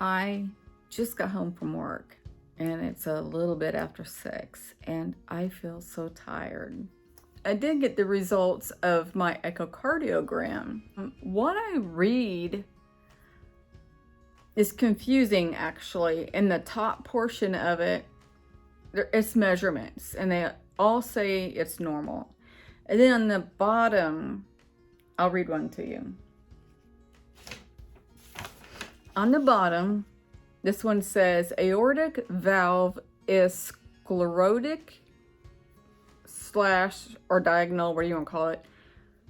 I just got home from work and it's a little bit after 6 and I feel so tired. I did get the results of my echocardiogram. What I read is confusing actually. In the top portion of it, it's measurements and they all say it's normal. And then on the bottom, I'll read one to you. On the bottom, this one says aortic valve is sclerotic / or diagonal, what do you want to call it,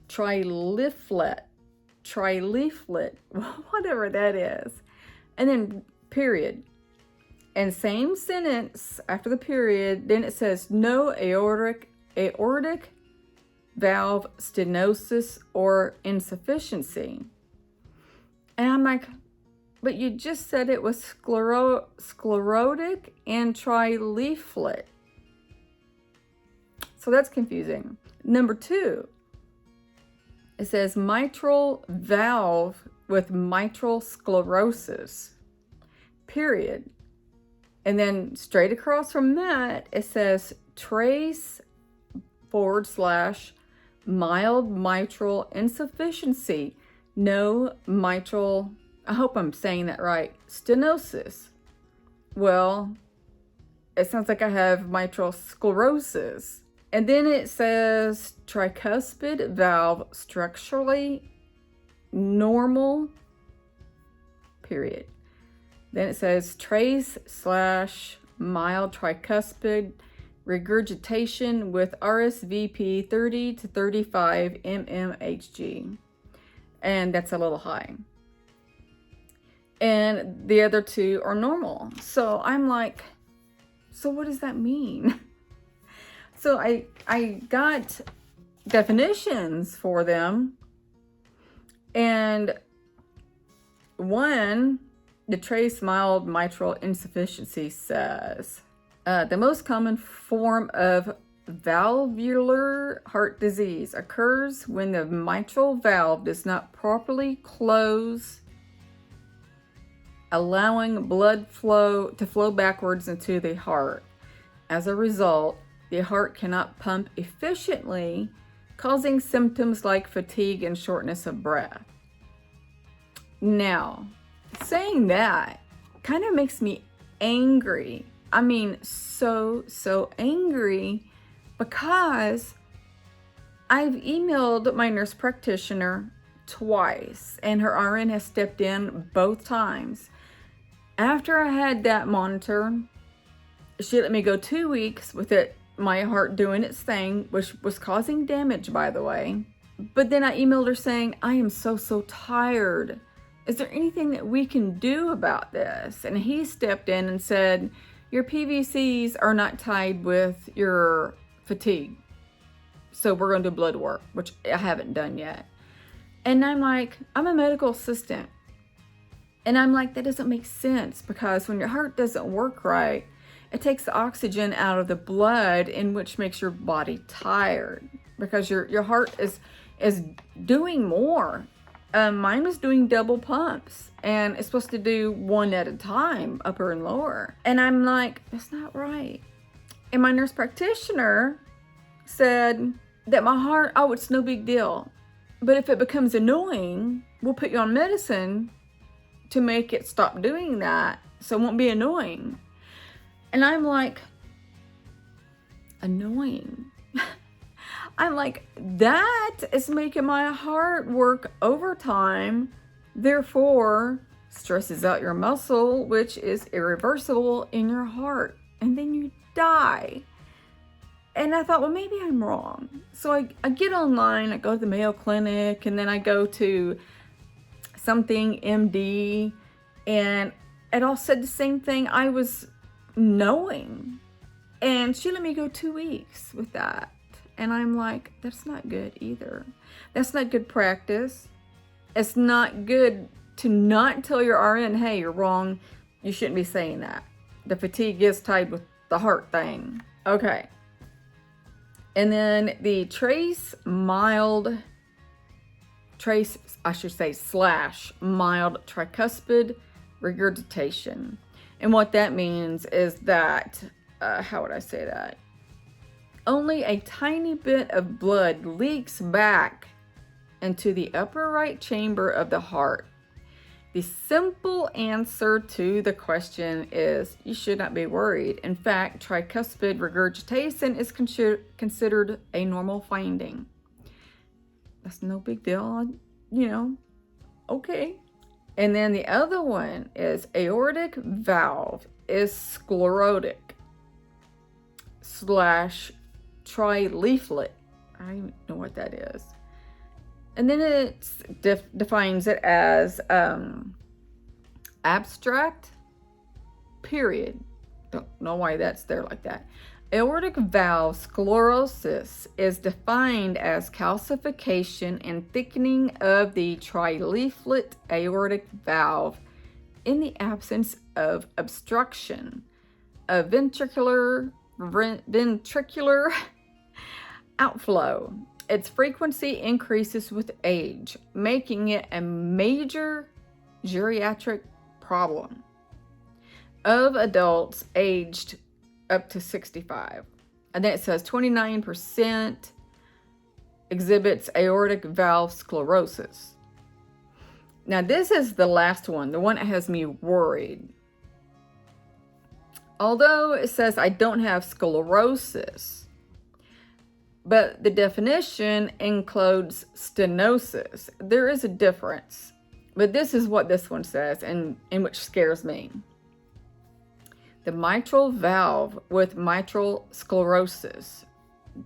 trileaflet, whatever that is. And then period. And same sentence after the period, then it says no aortic valve stenosis or insufficiency. And I'm like, but you just said it was sclerotic and trileaflet. So that's confusing. Number 2, it says mitral valve with mitral sclerosis, period. And then straight across from that, it says trace / mild mitral insufficiency, no mitral, I hope I'm saying that right, stenosis. Well, it sounds like I have mitral sclerosis. And then it says tricuspid valve structurally normal, period. Then it says trace / mild tricuspid regurgitation with RSVP 30 to 35 mmHg. And that's a little high. And the other 2 are normal. So I'm like, so what does that mean? So I got definitions for them. And one, the trace mild mitral insufficiency says, the most common form of valvular heart disease occurs when the mitral valve does not properly close, allowing blood flow to flow backwards into the heart. As a result, the heart cannot pump efficiently, causing symptoms like fatigue and shortness of breath. Now, saying that kind of makes me angry. I mean, so angry, because I've emailed my nurse practitioner twice and her RN has stepped in both times. After I had that monitor, she let me go 2 weeks with it, my heart doing its thing, which was causing damage, by the way. But then I emailed her saying, I am so tired. Is there anything that we can do about this? And he stepped in and said, your PVCs are not tied with your fatigue. So we're going to do blood work, which I haven't done yet. And I'm like, I'm a medical assistant. And I'm like, that doesn't make sense, because when your heart doesn't work right, it takes the oxygen out of the blood, in which makes your body tired, because your heart is doing more. Mine was doing double pumps, and it's supposed to do 1 at a time, upper and lower. And I'm like, that's not right. And my nurse practitioner said that my heart, oh, it's no big deal. But if it becomes annoying, we'll put you on medicine to make it stop doing that, so it won't be annoying. And I'm like, annoying? I'm like, that is making my heart work overtime, therefore stresses out your muscle, which is irreversible in your heart, and then you die. And I thought, well, maybe I'm wrong. So I get online, I go to the Mayo Clinic, and then I go to something MD, and it all said the same thing I was knowing. And she let me go 2 weeks with that. And I'm like, that's not good either. That's not good practice. It's not good to not tell your RN, hey, you're wrong. You shouldn't be saying that. The fatigue is tied with the heart thing. Okay. And then the trace, I should say / mild tricuspid regurgitation. And what that means is that, how would I say that? Only a tiny bit of blood leaks back into the upper right chamber of the heart. The simple answer to the question is you should not be worried. In fact, tricuspid regurgitation is considered a normal finding. That's no big deal, okay. And then the other one is aortic valve is sclerotic / trileaflet. I don't even know what that is. And then it defines it as abstract, period. Don't know why that's there like that. Aortic valve sclerosis is defined as calcification and thickening of the trileaflet aortic valve in the absence of obstruction of ventricular outflow. Its frequency increases with age, making it a major geriatric problem of adults aged up to 65. And then it says 29% exhibits aortic valve sclerosis. Now this is the last one, the one that has me worried. Although it says I don't have sclerosis, but the definition includes stenosis. There is a difference, but this is what this one says, and which scares me. The mitral valve with mitral sclerosis.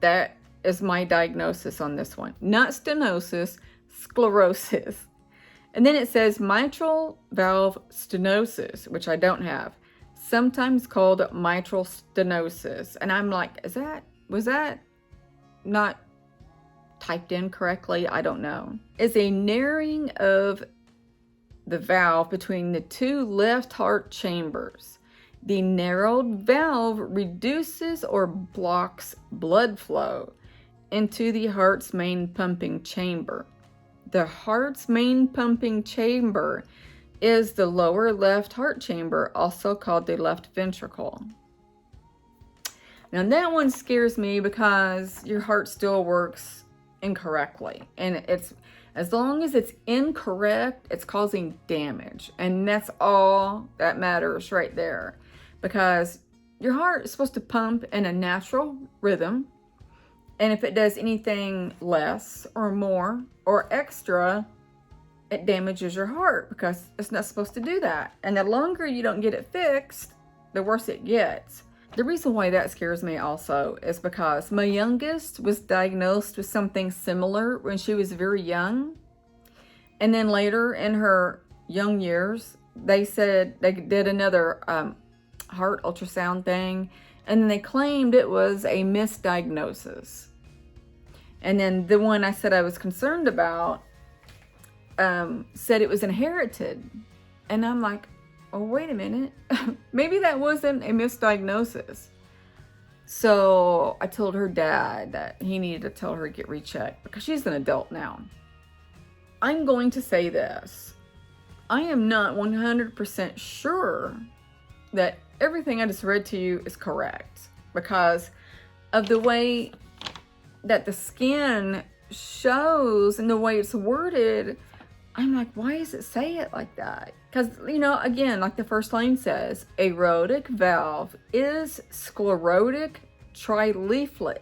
That is my diagnosis on this one. Not stenosis, sclerosis. And then it says mitral valve stenosis, which I don't have. Sometimes called mitral stenosis. And I'm like, was that not typed in correctly? I don't know. It's a narrowing of the valve between the two left heart chambers. The narrowed valve reduces or blocks blood flow into the heart's main pumping chamber. The heart's main pumping chamber is the lower left heart chamber, also called the left ventricle. Now that one scares me because your heart still works incorrectly, and it's, as long as it's incorrect, it's causing damage, and that's all that matters right there. Because your heart is supposed to pump in a natural rhythm, and if it does anything less or more or extra, it damages your heart because it's not supposed to do that. And the longer you don't get it fixed, the worse it gets. The reason why that scares me also is because my youngest was diagnosed with something similar when she was very young. And then later in her young years, they said they did another heart ultrasound thing, and then they claimed it was a misdiagnosis. And then the one I said I was concerned about said it was inherited. And I'm like, oh, wait a minute. Maybe that wasn't a misdiagnosis. So I told her dad that he needed to tell her to get rechecked because she's an adult now. I'm going to say this. I am not 100% sure that everything I just read to you is correct because of the way that the skin shows and the way it's worded. I'm like, why does it say it like that? Because, again, like the first line says, aortic valve is sclerotic trileaflet.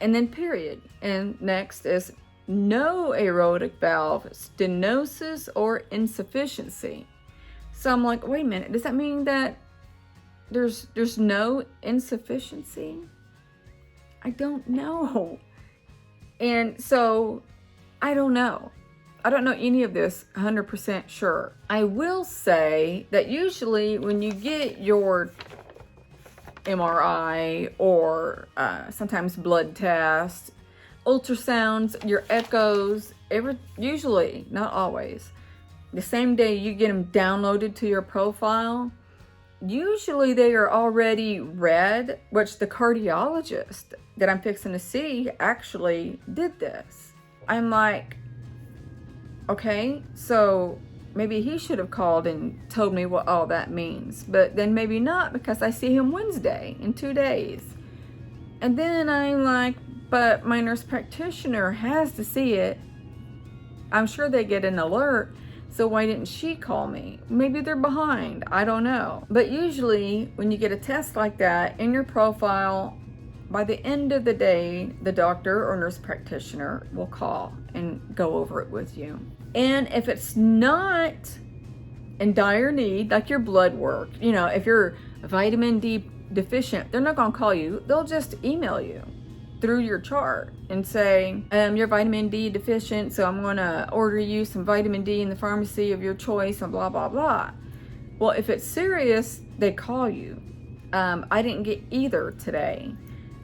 And then period. And next is no aortic valve stenosis or insufficiency. So I'm like, wait a minute, does that mean that there's no insufficiency? I don't know. And so I don't know. I don't know any of this 100% sure. I will say that usually when you get your MRI or sometimes blood tests, ultrasounds, your echoes, usually, not always, the same day you get them downloaded to your profile, usually they are already read, which the cardiologist that I'm fixing to see actually did this. I'm like, okay, so maybe he should have called and told me what all that means. But then maybe not, because I see him Wednesday in 2 days. And then I'm like, but my nurse practitioner has to see it. I'm sure they get an alert. So why didn't she call me? Maybe they're behind. I don't know. But usually when you get a test like that in your profile, by the end of the day, the doctor or nurse practitioner will call and go over it with you. And if it's not in dire need, like your blood work, you know, if you're vitamin D deficient, they're not going to call you. They'll just email you through your chart and say, you're vitamin D deficient, so I'm going to order you some vitamin D in the pharmacy of your choice and blah, blah, blah. Well, if it's serious, they call you. I didn't get either today.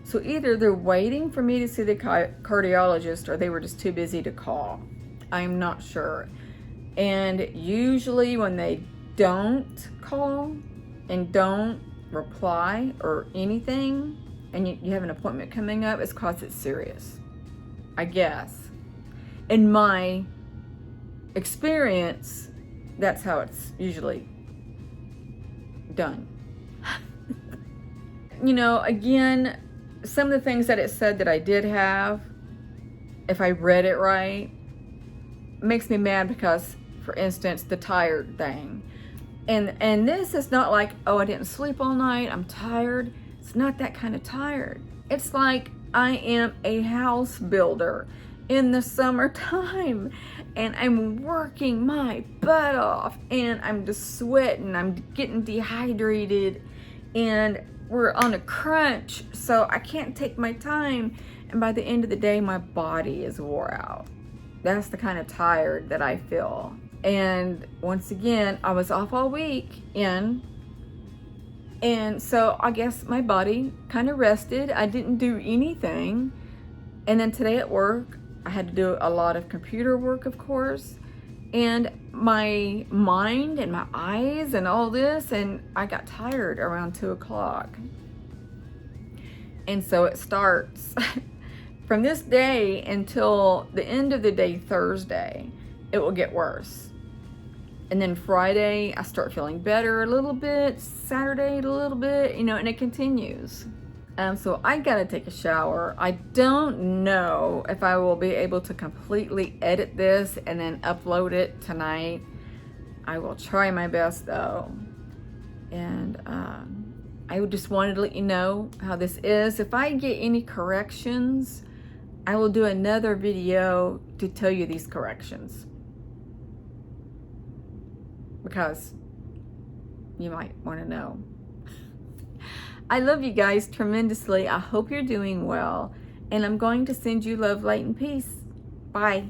So either they're waiting for me to see the cardiologist, or they were just too busy to call. I'm not sure. And usually when they don't call and don't reply or anything, and you have an appointment coming up, it's because it's serious, I guess. In my experience, that's how it's usually done. You know, again, some of the things that it said that I did have, if I read it right, makes me mad because, for instance, the tired thing. And this is not like, oh, I didn't sleep all night, I'm tired. It's not that kind of tired. It's like I am a house builder in the summertime, and I'm working my butt off, and I'm just sweating, I'm getting dehydrated, and we're on a crunch, so I can't take my time. And by the end of the day, my body is wore out. That's the kind of tired that I feel. And once again, I was off all week and so I guess my body kind of rested. I didn't do anything. And then today at work, I had to do a lot of computer work, of course, and my mind and my eyes and all this, and I got tired around 2 o'clock. And so it starts from this day until the end of the day, Thursday, it will get worse. And then Friday, I start feeling better a little bit. Saturday, a little bit, you know, and it continues. So I gotta take a shower. I don't know if I will be able to completely edit this and then upload it tonight. I will try my best though. And I just wanted to let you know how this is. If I get any corrections, I will do another video to tell you these corrections, because you might want to know. I love you guys tremendously. I hope you're doing well, and I'm going to send you love, light, and peace. Bye.